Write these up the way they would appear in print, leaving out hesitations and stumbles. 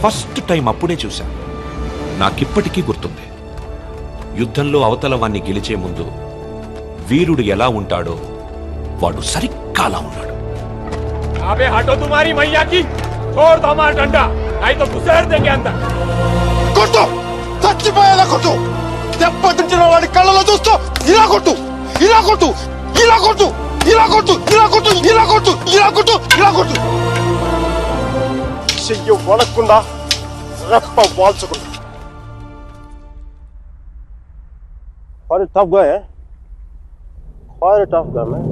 First time అప్పుడే చూశా. నాకిప్పటికీ గుర్తుంది. యుద్ధంలో అవతల వాణ్ణి గెలిచే ముందు వీరుడు ఎలా ఉంటాడో వాడు సరిగ్గా అలా ఉన్నాడు. అబే హటో తుమారీ మయ్యాకి छोड़ दो हमारा डंडा नहीं तो घुसेड़ देंगे अंदर. కొట్టు, చచ్చిపోయేలా కొట్టు. దెబ్బతింటున్న వాడి కళ్ళలో చూస్తూ ఇలా కొట్టు, ఇలా కొట్టు, ఇలా కొట్టు, ఇలా కొట్టు, ఇలా కొట్టు, ఇలా కొట్టు, ఇలా కొట్టు, ఇలా కొట్టు. చెయ్యి వడకుండా రెప్ప వాల్చకుండా. Quite a tough guy, eh? Quite a tough guy, man.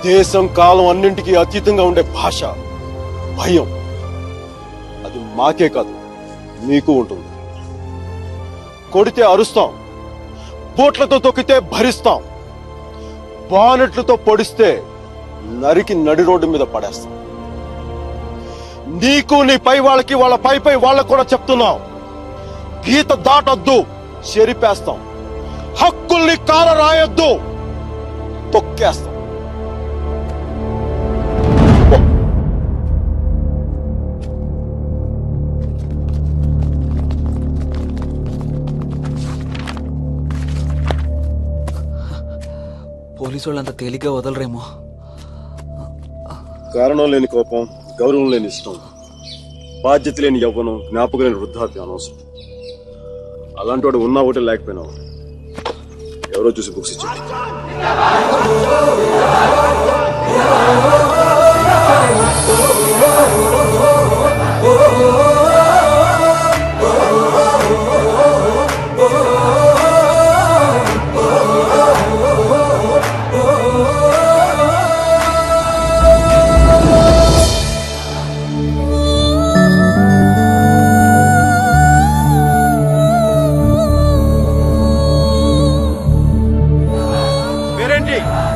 దేశం కాలం అన్నింటికీ అతీతంగా ఉండే భాష భయం. అది మాకే కాదు మీకు ఉంటుంది. కొడితే అరుస్తాం, బోట్లతో తొక్కితే భరిస్తాం, బానెట్లతో పొడిస్తే నరికి నడి రోడ్డు మీద పడేస్తాం. నీకు నీ పై వాళ్ళకి వాళ్ళ పై వాళ్ళకు కూడా చెప్తున్నాం, గీత దాటొద్దు, చెరిపేస్తాం. హక్కుల్ని కాల రాయొద్దు, తొక్కేస్తాం. పోలీసు వాళ్ళంత తేలిగ్గా వదలరేమో. కారణం లేని కోపం, గౌరవం లేని ఇష్టం, బాధ్యత లేని యవ్వనం, జ్ఞాపకం లేని వృద్ధాప్యం అనవసరం. అలాంటి వాడు ఉన్నా ఒకటి లేకపోయినా ఎవరో చూసి బుక్స్ ఇచ్చారు.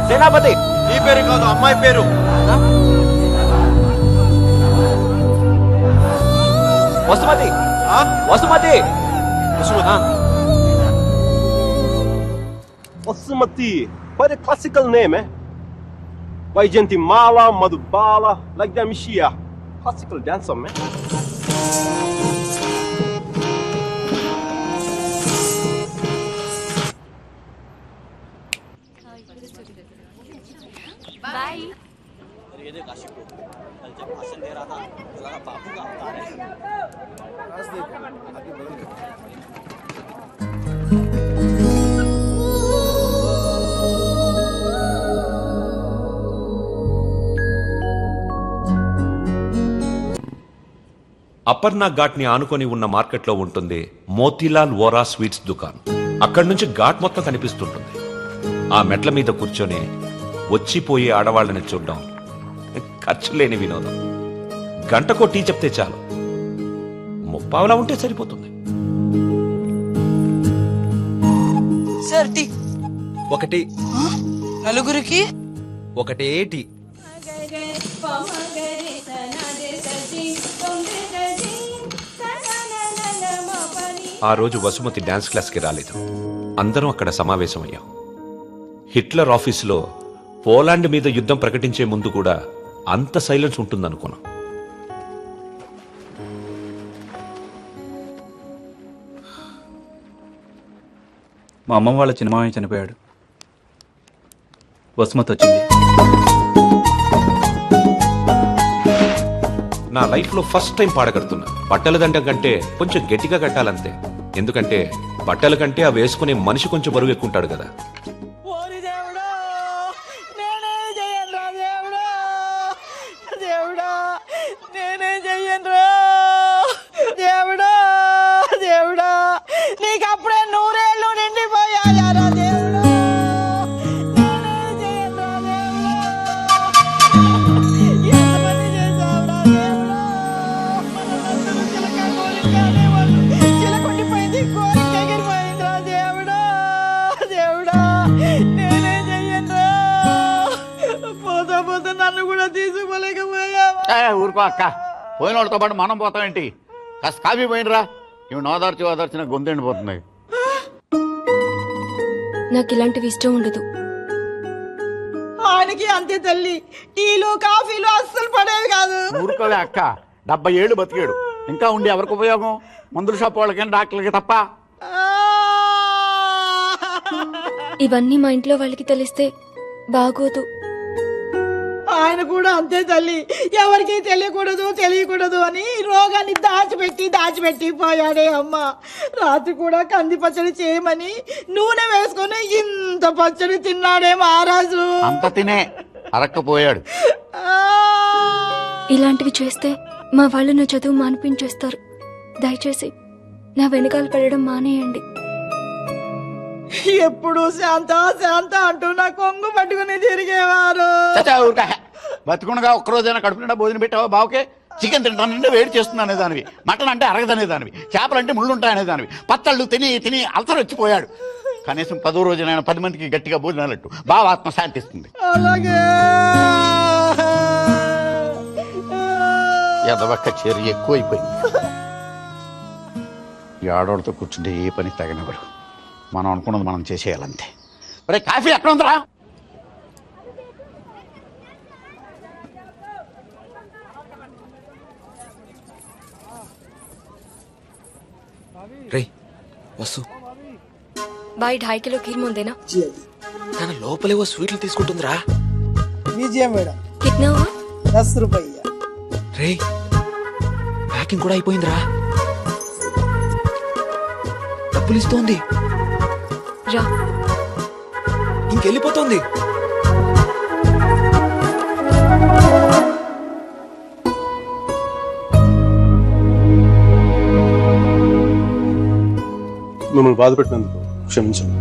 సేనాపతి నీ పేరు కాదు, అమ్మాయి పేరు. Vasumathi. Vasumathi. Vasumathi. Quite a classical name, eh? Vaijantimala, Madhubala, like that, Mishia. Classical dancer, man. Bye. ये देख आशिक को कल जब भाषण दे रहा था तो लगा बापू का अवतार है. అపర్ణ ఘాట్ ని ఆనుకొని ఉన్న మార్కెట్లో ఉంటుంది మోతీలాల్ వోరా స్వీట్స్ దుకాన్. అక్కడి నుంచి ఘాట్ మొత్తం కనిపిస్తుంటుంది. ఆ మెట్ల మీద కూర్చొని వచ్చిపోయే ఆడవాళ్ళని చూడడం ఖర్చు లేని వినోదం. గంటకో టీ చెప్తే చాలు, ముప్పావలా ఉంటే సరిపోతుంది. సార్ టీ ఒకటి నలుగురికి ఒకటే టీ. ఆ రోజు వసుమతి డాన్స్ క్లాస్కి రాలేదు. అందరం అక్కడ సమావేశమయ్యాం. హిట్లర్ ఆఫీసులో పోలాండ్ మీద యుద్ధం ప్రకటించే ముందు కూడా అంత సైలెన్స్ ఉంటుందనుకున్నాం. మా అమ్మమ్మ వాళ్ళ చిన్నమామయ్య చనిపోయాడు. వసుమతి వచ్చింది. నా లైఫ్లో ఫస్ట్ టైం పాడగడుతున్నా. బట్టల దండం కంటే కొంచెం గట్టిగా కట్టాలంతే. ఎందుకంటే బట్టల కంటే అవి వేసుకునే మనిషి కొంచెం బరువు ఎక్కుంటాడు కదా. ఓరి దేవుడా, నేనేం చెయ్యనురా దేవుడా, దేవుడా నేనేం చెయ్యనురా దేవుడా, దేవుడా నీకు అప్పుడే 100 ఏళ్ళు నిండిపోయాయారా దేవుడా, నేనేం చెయ్యనురా దేవుడా, ఎంతమంది చేశావురా దేవుడా, మనమందరూ చిలక కోరికనే వాళ్ళు చిలకొండిపోయింది, కోరిక ఎగిరిపోయిందిరా దేవుడా, దేవుడా నేనేం చెయ్యనురా, పోతా పోతా నన్ను కూడా తీసుకోలేకపోయావా. ఊరుకో అక్క, పోయిన వాళ్ళతో పాటు మనం పోతామేంటి? కాస్త కాఫీ పోయినరా. ఇవి ఓదార్చిన గొంతు ఎండిపోతుంది. నాకు ఇలాంటివి ఇష్టం ఉండదు. ఆయనకి అంతే తల్లి, టీలు కాఫీలు అస్సలు పడేవి కాదు. ఊరుకోలే అక్క, 70 ఏళ్ళు బతికాడు. ఇంకా ఉండి ఎవరికి ఉపయోగం? మందుల షాప్ వాళ్ళకి డాక్టర్లకి తప్ప. ఇవన్నీ మా ఇంట్లో వాళ్ళకి తెలిస్తే బాగోదు. ఆయన కూడా అంతే తల్లి, ఎవరికి తెలియకూడదు అని రోగాన్ని దాచిపెట్టి పోయాడే అమ్మ. రాత్రి కూడా కంది పచ్చడి చేయమని నూనె వేసుకొని ఇంత పచ్చడి తిన్నాడే మహారాజు. అంత తినే అరక్కపోయాడు. ఇలాంటివి చేస్తే మా వాళ్ళు నా చదువు మానిపించేస్తారు. దయచేసి నా వెనకాల పడడం మానేయండి. ఎప్పుడు శాంత అంటూ నా కొంగు పట్టుకుని తిరిగేవారు. బతుకుండగా ఒక్కరోజైనా కడుపు నిండా భోజనం పెట్టావా బావుకే? చికెన్ తింటానంటే వేడి చేస్తుంది అనేదానివి, మటన్ అంటే అరగదనేదానివి, చేపలంటే ముళ్ళుంటాయనేదానివి. పత్తళ్ళు తిని అల్సర్ వచ్చిపోయాడు. కనీసం 10వ రోజునైనా 10 మందికి గట్టిగా భోజనాలట్టు బాగా ఆత్మ శాంతిస్తుంది. అలాగే ఎదవక్క చేరి ఎక్కువైపోయింది. ఈ ఆడవాళ్ళతో కూర్చుంటే ఏ పని తగనివ్వడు. మనం అనుకున్నది మనం చేసేయాలంతే. ఒరే కాఫీ ఎక్కడ ఉందిరా? రే వసు, బాయ్ 2.5 కిలో ఖీర్ ముందేనా? తన లోపలేవో స్వీట్లు తీసుకుంటుందిరా. लीजिए मैडम, కిట్నా హువా? 10 रुपया। రే ప్యాకింగ్ కూడా అయిపోయిందిరా. డబ్బులు ఇస్తోంది, రా. ఇంకెళ్ళిపోతుంది. మిమ్మల్ని బాధ పెట్టినందుకు క్షమించండి.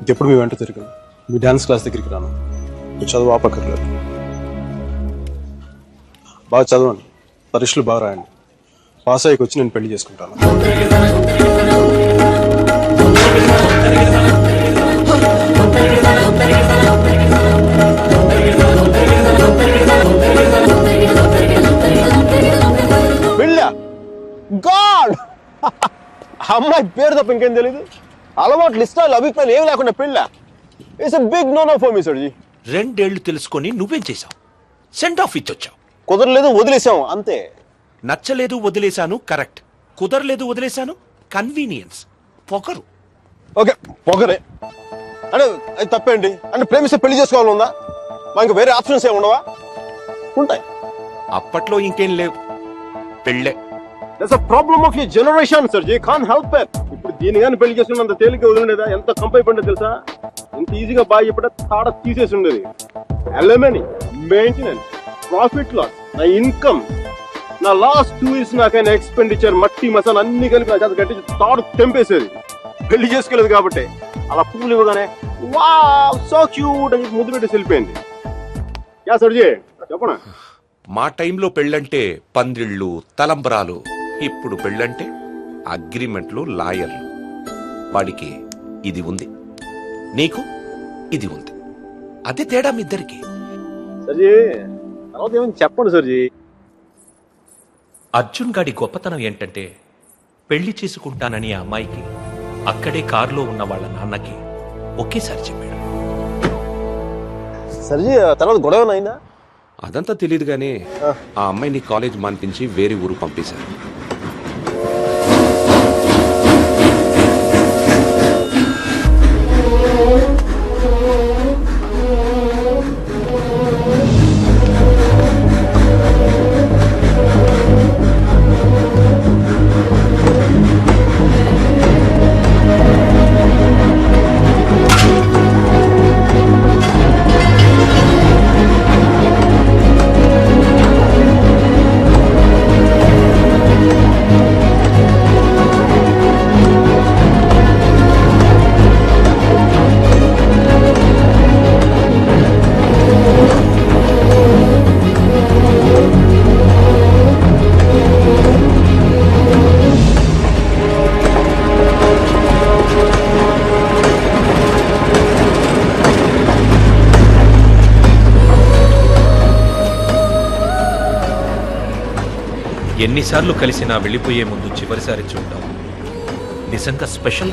ఇంకెప్పుడు మీ వెంట తిరగను. మీ డాన్స్ క్లాస్ దగ్గరికి రాను. మీ చదువు ఆపక్కర్లేదు. బాగా చదవండి, పరీక్షలు బాగా రాయండి. పాస్ అయ్యకి వచ్చి నేను పెళ్లి చేసుకుంటాను. పెళ్ళా? గాడ్, అమ్మాయి పేరు తప్ప ఇంకేం తెలీదు. అలవాట్లు ఇష్టాలు అభిప్రాయాలు ఏమి లేకుండా పెళ్ళా? It's a big no no for me sir ji. 2 ఏళ్లు తెలుసుకొని నువ్వేం చేశావు? సెండ్ ఆఫ్ ఇచ్చొచ్చావు. కుదరలేదు, వదిలేసాం అంతే. నచ్చలేదు, వదిలేశాను. కరెక్ట్. కుదరలేదు, వదిలేశాను. కన్వీనియన్స్. పొగరు. ఓకే, పొగరే అంటే అది తప్పేంటి? అంటే ప్రేమిస్తే పెళ్లి చేసుకోవాలని ఉందా? మా ఇంకా వేరే ఆప్షన్స్ ఏమి ఉండవా? ఉంటాయి. అప్పట్లో ఇంకేం లేవు, పెళ్ళే. That's a problem of your generation sir ji. Can't help it. ఇప్పుడు దీని కానీ పెళ్లి చేసుకున్నంత తేలిక వదిలేదా? ఎంత కంపై పడిందో తెలుసా? ఎంత ఈజీగా బాగా ఇప్పుడు తాడ తీసేసి ఉండేది. ఎలిమనీ, మెయింటెనెన్స్, ప్రాఫిట్ లాస్, నా ఇన్కమ్, నా లాస్ట్ 2 years నాకైనా ఎక్స్పెండిచర్, మట్టి మసాలా అన్ని కలిపి నా చేత కట్టి తాడు తెంపేసేది. పెళ్లి చేసుకోలేదు కాబట్టి అలా పువ్వులు ఇవ్వగానే వావ్ సో క్యూట్ అని ముద్దు పెట్టేసి వెళ్ళిపోయింది. యా సర్జీ చెప్పనా? మా టైంలో పెళ్ళంటే పందిళ్ళు, తలంబరాలు. ఇప్పుడు పెళ్ళంటే అగ్రిమెంట్లు, లాయర్లు. వాడికి ఇది ఉంది, నీకు ఇది ఉంది. అదే తేడా మీ ఇద్దరికి. సర్జీ తర్వాత ఏమైనా చెప్పండి సర్జీ. అర్జున్ గాడి గొప్పతనం ఏంటంటే పెళ్లి చేసుకుంటానని ఆ అమ్మాయికి అక్కడే కారులో ఉన్న వాళ్ళ నాన్నకి ఒకేసారి చెప్పాడు. సర్జీ తర్వాత గొడవ ఏమైనా అయిందా? అదంతా తెలియదు గానీ ఆ అమ్మాయిని కాలేజ్ మాన్పించి వేరే ఊరు పంపేశారు. ఎన్నిసార్లు కలిసినా వెళ్ళిపోయే ముందు చివరిసారి చూడటం నిజంగా స్పెషల్